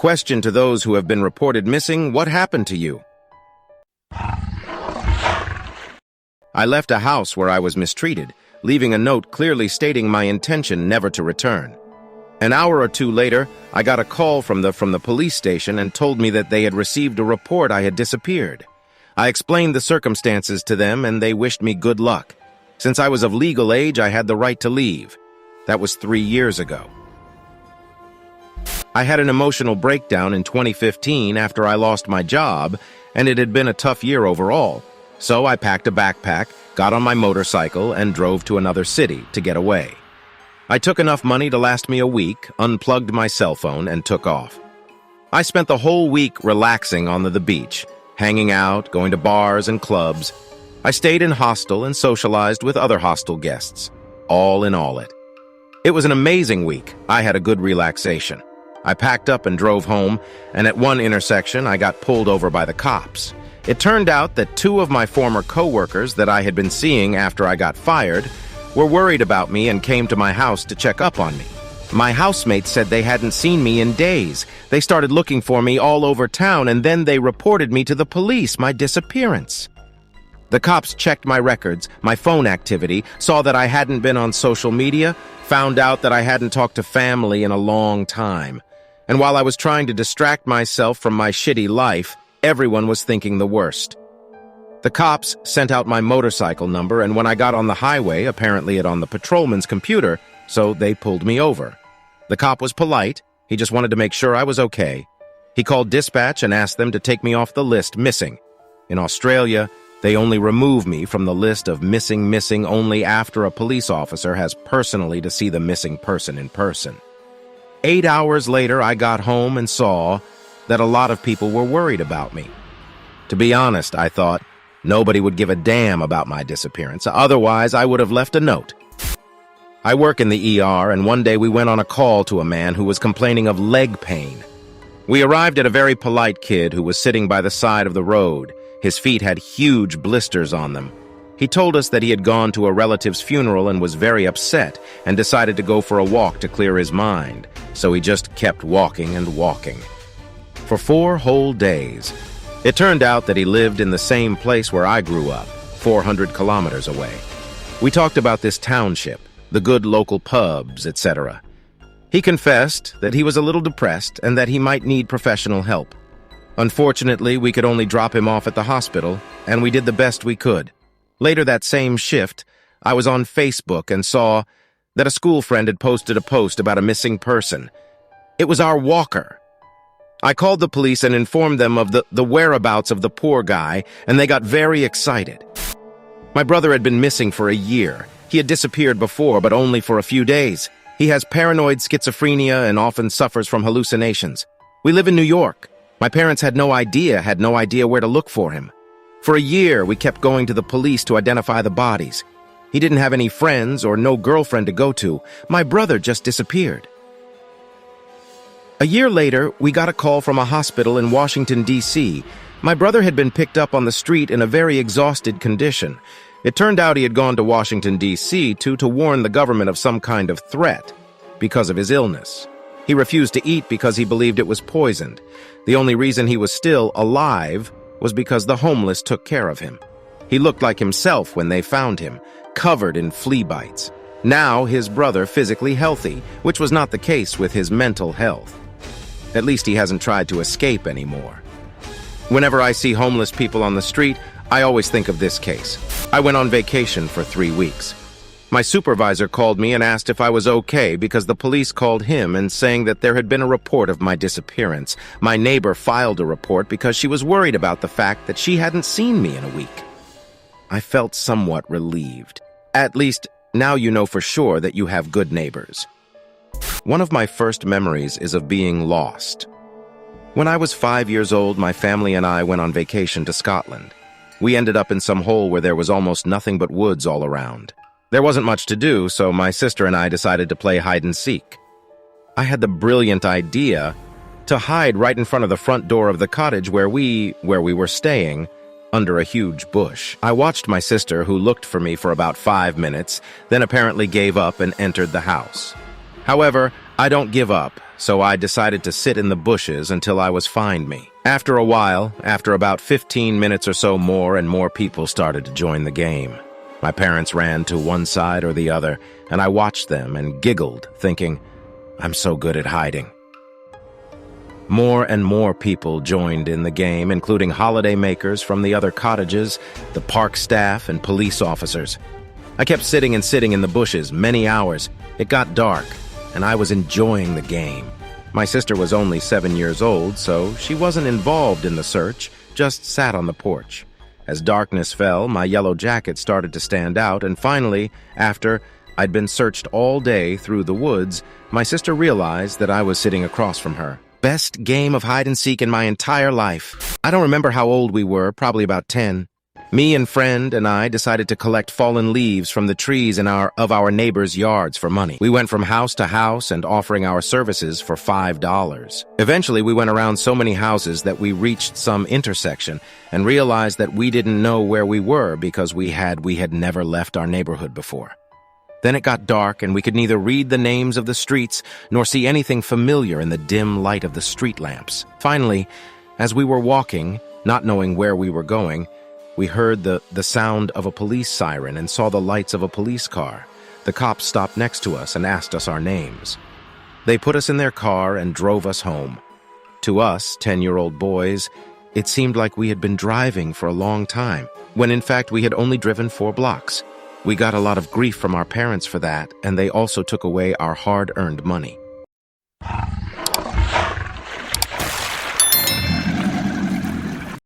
Question to those who have been reported missing: what happened to you? I left a house where I was mistreated, leaving a note clearly stating my intention never to return. An hour or two later, I got a call from the police station and told me that they had received a report I had disappeared. I explained the circumstances to them and they wished me good luck. Since I was of legal age, I had the right to leave. That was 3 years ago. I had an emotional breakdown in 2015 after I lost my job, and it had been a tough year overall. So I packed a backpack, got on my motorcycle, and drove to another city to get away. I took enough money to last me a week, unplugged my cell phone, and took off. I spent the whole week relaxing on the beach, hanging out, going to bars and clubs. I stayed in hostel and socialized with other hostel guests. All in all, it was an amazing week. I had a good relaxation. I packed up and drove home, and at one intersection, I got pulled over by the cops. It turned out that 2 of my former co-workers that I had been seeing after I got fired were worried about me and came to my house to check up on me. My housemates said they hadn't seen me in days. They started looking for me all over town, and then they reported me to the police, my disappearance. The cops checked my records, my phone activity, saw that I hadn't been on social media, found out that I hadn't talked to family in a long time. And while I was trying to distract myself from my shitty life, everyone was thinking the worst. The cops sent out my motorcycle number, and when I got on the highway, apparently it on the patrolman's computer, so they pulled me over. The cop was polite. He just wanted to make sure I was okay. He called dispatch and asked them to take me off the list missing. In Australia, they only remove me from the list of missing only after a police officer has personally to see the missing person in person. 8 hours later, I got home and saw that a lot of people were worried about me. To be honest, I thought, nobody would give a damn about my disappearance, otherwise I would have left a note. I work in the ER, and one day we went on a call to a man who was complaining of leg pain. We arrived at a very polite kid who was sitting by the side of the road. His feet had huge blisters on them. He told us that he had gone to a relative's funeral and was very upset and decided to go for a walk to clear his mind, so he just kept walking and walking. For 4 whole days. It turned out that he lived in the same place where I grew up, 400 kilometers away. We talked about this township, the good local pubs, etc. He confessed that he was a little depressed and that he might need professional help. Unfortunately, we could only drop him off at the hospital, and we did the best we could. Later that same shift, I was on Facebook and saw that a school friend had posted a post about a missing person. It was our walker. I called the police and informed them of the whereabouts of the poor guy, and they got very excited. My brother had been missing for a year. He had disappeared before, but only for a few days. He has paranoid schizophrenia and often suffers from hallucinations. We live in New York. My parents had no idea where to look for him. For a year, we kept going to the police to identify the bodies. He didn't have any friends or no girlfriend to go to. My brother just disappeared. A year later, we got a call from a hospital in Washington, D.C. My brother had been picked up on the street in a very exhausted condition. It turned out he had gone to Washington, D.C. to warn the government of some kind of threat because of his illness. He refused to eat because he believed it was poisoned. The only reason he was still alive was because the homeless took care of him. He looked like himself when they found him, covered in flea bites. Now his brother physically healthy, which was not the case with his mental health. At least he hasn't tried to escape anymore. Whenever I see homeless people on the street, I always think of this case. I went on vacation for 3 weeks. My supervisor called me and asked if I was okay because the police called him and saying that there had been a report of my disappearance. My neighbor filed a report because she was worried about the fact that she hadn't seen me in a week. I felt somewhat relieved. At least, now you know for sure that you have good neighbors. One of my first memories is of being lost. When I was 5 years old, my family and I went on vacation to Scotland. We ended up in some hole where there was almost nothing but woods all around. There wasn't much to do, so my sister and I decided to play hide and seek. I had the brilliant idea to hide right in front of the front door of the cottage where we were staying, under a huge bush. I watched my sister, who looked for me for about 5 minutes, then apparently gave up and entered the house. However, I don't give up, so I decided to sit in the bushes until I was find me. After a while, after about 15 minutes or so more and more people started to join the game. My parents ran to one side or the other, and I watched them and giggled, thinking, I'm so good at hiding. More and more people joined in the game, including holiday makers from the other cottages, the park staff, and police officers. I kept sitting and sitting in the bushes many hours. It got dark, and I was enjoying the game. My sister was only 7 years old, so she wasn't involved in the search, just sat on the porch. As darkness fell, my yellow jacket started to stand out, and finally, after I'd been searched all day through the woods, my sister realized that I was sitting across from her. Best game of hide-and-seek in my entire life. I don't remember how old we were, probably about 10. Me and friend and I decided to collect fallen leaves from the trees in our neighbors' yards for money. We went from house to house and offering our services for $5. Eventually, we went around so many houses that we reached some intersection and realized that we didn't know where we were because we had never left our neighborhood before. Then it got dark, and we could neither read the names of the streets nor see anything familiar in the dim light of the street lamps. Finally, as we were walking, not knowing where we were going, we heard the sound of a police siren and saw the lights of a police car. The cops stopped next to us and asked us our names. They put us in their car and drove us home. To us, 10-year-old boys, it seemed like we had been driving for a long time, when in fact we had only driven 4 blocks. We got a lot of grief from our parents for that, and they also took away our hard-earned money.